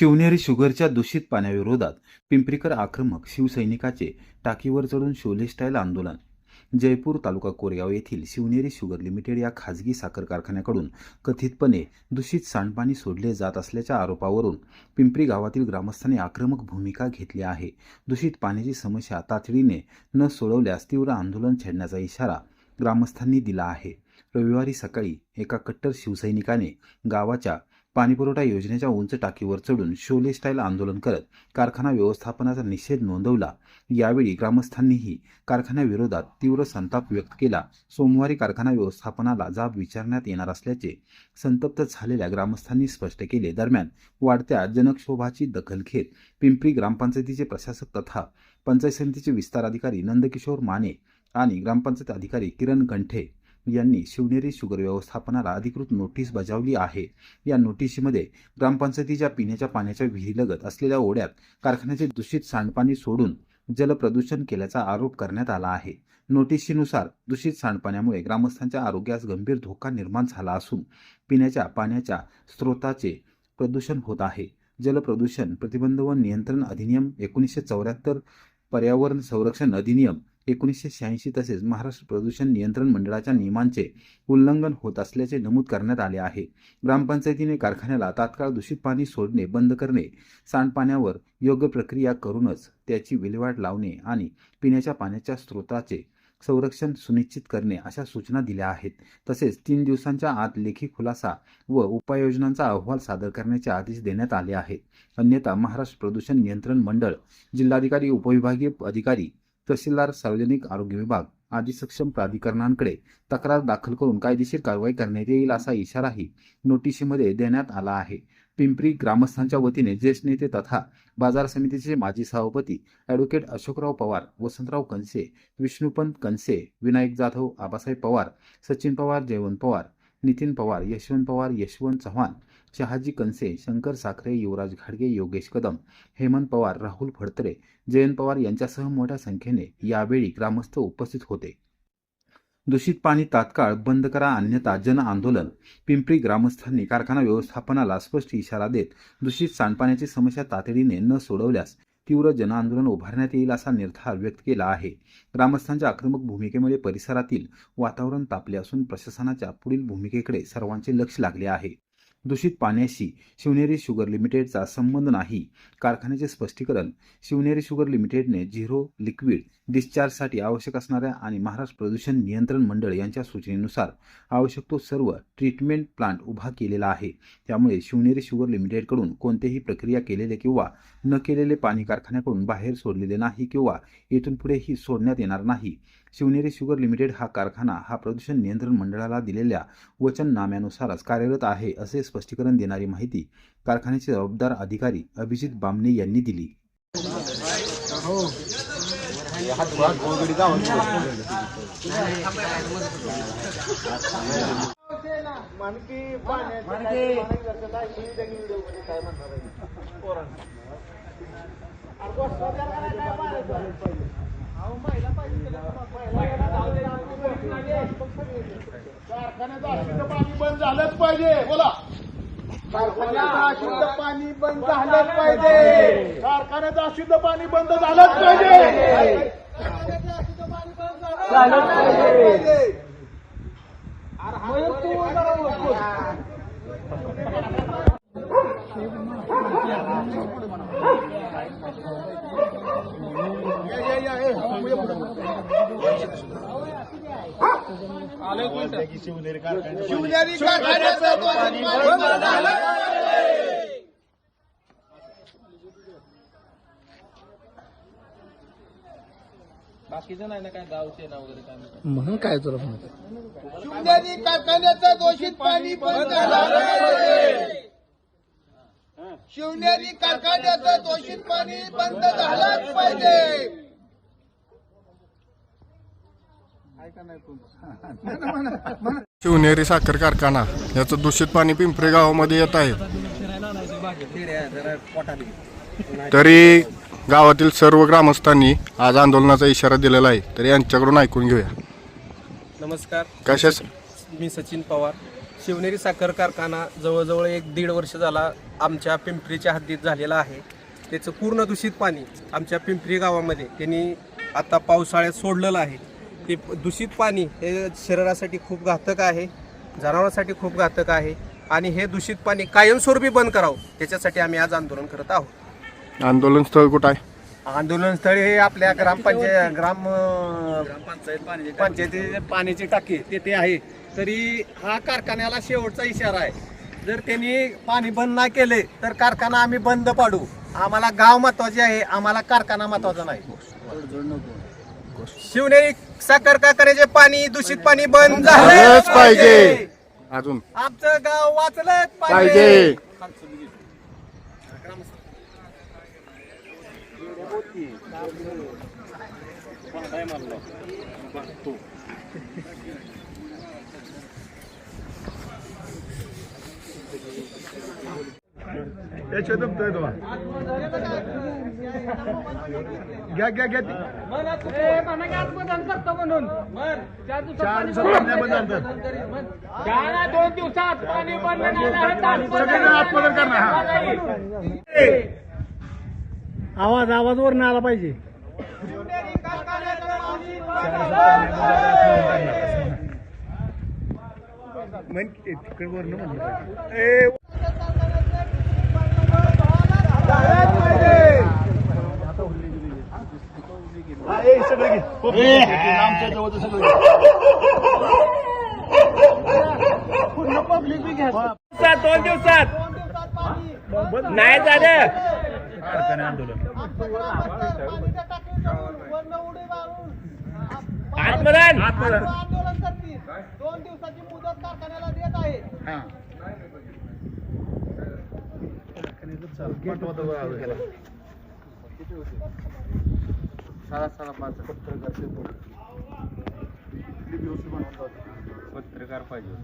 शिवनेरी शुगरच्या दूषित पाण्याविरोधात पिंपरीकर आक्रमक, शिवसैनिकाचे टाकीवर चढून शोले स्टाईल आंदोलन. जयपूर तालुका कोरेगाव येथील शिवनेरी शुगर लिमिटेड या खाजगी साखर कारखान्याकडून कथितपणे दूषित सांडपाणी सोडले जात असल्याच्या आरोपावरून पिंपरी गावातील ग्रामस्थांनी आक्रमक भूमिका घेतली आहे. दूषित पाण्याची समस्या तातडीने न सोडवल्यास तीव्र आंदोलन छेडण्याचा इशारा ग्रामस्थांनी दिला आहे. रविवारी सकाळी एका कट्टर शिवसैनिकाने गावाच्या पाणीपुरवठा योजनेच्या उंच टाकीवर चढून शोले स्टाईल आंदोलन करत कारखाना व्यवस्थापनाचा निषेध नोंदवला. यावेळी ग्रामस्थांनीही कारखान्याविरोधात तीव्र संताप व्यक्त केला. सोमवारी कारखाना व्यवस्थापनाला जाब विचारण्यात येणार असल्याचे संतप्त झालेल्या ग्रामस्थांनी स्पष्ट केले. दरम्यान वाढत्या जनक्षोभाची दखल घेत पिंपरी ग्रामपंचायतीचे प्रशासक तथा पंचायत समितीचे विस्तार अधिकारी नंदकिशोर माने आणि ग्रामपंचायत अधिकारी किरण गंठे यांनी शिवनेरी शुगर व्यवस्थापनाला अधिकृत नोटीस बजावली आहे. या नोटीसीमध्ये ग्रामपंचायतीच्या पिण्याच्या पाण्याच्या विहिरीलगत असलेल्या ओढ्यात कारखान्याचे दूषित सांडपाणी सोडून जलप्रदूषण केल्याचा आरोप करण्यात आला आहे. नोटीसीनुसार दूषित सांडपाण्यामुळे ग्रामस्थांच्या आरोग्यास गंभीर धोका निर्माण झाला असून पिण्याच्या पाण्याच्या स्रोताचे प्रदूषण होत आहे. जलप्रदूषण प्रतिबंध व नियंत्रण अधिनियम 1974, पर्यावरण संरक्षण अधिनियम 1986 तसेच महाराष्ट्र प्रदूषण नियंत्रण मंडळाच्या नियमांचे उल्लंघन होत असल्याचे नमूद करण्यात आले आहे. ग्रामपंचायतीने कारखान्याला तात्काळ दूषित पाणी सोडणे बंद करणे, सांडपाण्यावर योग्य प्रक्रिया करूनच त्याची विल्हेवाट लावणे आणि पिण्याच्या पाण्याच्या स्रोताचे संरक्षण सुनिश्चित करणे अशा सूचना दिल्या आहेत. तसेच 3 दिवसांच्या आत लेखी खुलासा व उपाययोजनांचा अहवाल सादर करण्याचे आदेश देण्यात आले आहेत. अन्यथा महाराष्ट्र प्रदूषण नियंत्रण मंडळ, जिल्हाधिकारी, उपविभागीय अधिकारी, तहसीलदार, सार्वजनिक आरोग्य विभाग आदी सक्षम प्राधिकरणांकडे तक्रार दाखल करून कायदेशीर कारवाई करण्यात येईल असा इशाराही नोटीसीमध्ये देण्यात आला आहे. पिंपरी ग्रामस्थांच्या वतीने ज्येष्ठ नेते तथा बाजार समितीचे माजी सभापती ॲडव्होकेट अशोकराव पवार, वसंतराव कनसे, विष्णुपंत कनसे, विनायक जाधव, आबासाहेब पवार, सचिन पवार, जयवंत पवार, नितीन पवार, यशवंत पवार, यशवंत चव्हाण, शहाजी कनसे, शंकर साखरे, युवराज घाडगे, योगेश कदम, हेमंत पवार, राहुल फडतरे, जयंत पवार यांच्यासह मोठ्या संख्येने यावेळी ग्रामस्थ उपस्थित होते. दूषित पाणी तात्काळ बंद करा अन्यथा जन आंदोलन. पिंपरी ग्रामस्थांनी कारखाना व्यवस्थापनाला स्पष्ट इशारा देत दूषित सांडपाण्याची समस्या तातडीने न सोडवल्यास तीव्र जनआंदोलन उभारण्यात येईल असा निर्धार व्यक्त केला आहे. ग्रामस्थांच्या आक्रमक भूमिकेमुळे परिसरातील वातावरण तापले असून प्रशासनाच्या पुढील भूमिकेकडे सर्वांचे लक्ष लागले आहे. दूषित पाण्याशी शिवनेरी शुगर लिमिटेडचा संबंध नाही. कारखान्याचे स्पष्टीकरण. शिवनेरी शुगर लिमिटेडने झिरो लिक्विड डिस्चार्जसाठी आवश्यक असणाऱ्या आणि महाराष्ट्र प्रदूषण नियंत्रण मंडळ यांच्या सूचनेनुसार आवश्यक तो सर्व ट्रीटमेंट प्लांट उभा केलेला आहे. त्यामुळे शिवनेरी शुगर लिमिटेडकडून कोणतेही प्रक्रिया केलेले किंवा न केलेले पाणी कारखान्याकडून बाहेर सोडलेले नाही किंवा येथून पुढेही सोडण्यात येणार नाही. शिवनेरी शुगर लिमिटेड हा कारखाना हा प्रदूषण नियंत्रण मंडळाला दिलेल्या वचननाम्यानुसारच कार्यरत आहे असे स्पष्टीकरण देणारी माहिती कारखान्याचे जबाबदार अधिकारी अभिजित बामणे यांनी दिली. कारखान्याचं अशुद्ध पाणी बंद झालंच पाहिजे. बोला, कारखान्याचं अशुद्ध पाणी बंद झालंच पाहिजे. कारखान्याचं अशुद्ध पाणी बंद झालंच पाहिजे. शिवनेरी कारखान्याचं पाणी बंद झालं. बाकीचं नाही ना काय गावचे ना वगैरे काय म्हणून काय तुला शिवनेरी कारखान्याचं दूषित पाणी बंद झालं पाहिजे. शिवनेरी कारखान्याचं दूषित पाणी बंद झालंच पाहिजे. शिवनेरी साखर कारखाना याचं दूषित पाणी पिंपरी गावामध्ये येत आहे. तरी गावातील सर्व ग्रामस्थांनी आज आंदोलनाचा इशारा दिलेला आहे. तरी यांच्याकडून ऐकून घेऊया. नमस्कार, कशाच मी सचिन पवार. शिवनेरी साखर कारखाना जवळजवळ 1-1.5 वर्ष झाला आमच्या पिंपरीच्या हद्दीत झालेला आहे. त्याचं पूर्ण दूषित पाणी आमच्या पिंपरी गावामध्ये त्यांनी आता पावसाळ्यात सोडलेलं आहे. ते दूषित पाणी हे शरीरासाठी खूप घातक आहे, जनावरांसाठी खूप घातक आहे आणि हे दूषित पाणी कायमस्वरूपी बंद करावं त्याच्यासाठी आम्ही आज आंदोलन करत आहोत. आंदोलन स्थळ कुठं आहे? आंदोलनस्थळी हे आपल्या पंचायती पाण्याची टाकी तेथे आहे. तरी हा कारखान्याला शेवटचा इशारा आहे, जर त्यांनी पाणी बंद नाही केले तर कारखाना आम्ही बंद पाडू. आम्हाला गाव महत्वाचे आहे, आम्हाला कारखाना महत्वाचा नाही. शिवनेरी साखर कारखान्याचे पाणी दूषित पाणी बंद झालंच पाहिजे. अजून आमचं गाव वाचलंच पाहिजे. याच्या जमतोय तुम्हाला घ्या घ्या घ्या ती. 4 दिवसात नाही बंद झालं तर. 2 दिवसात पाणी बंद नाही झालं सगळेजण आत्मदन करणार. हा आवाज वरून आला पाहिजे. तिकडे वरून म्हणलं सगळे आमच्या जवळ सगळं पूर्ण पब्लिक बी घ्या. 2 दिवसात नाही झालं कारखाने आंदोलन आत्मदान आंदोलन करतील. 2 दिवसाची मुदत कारखान्याला देत आहे. पत्रकार पाहिजे.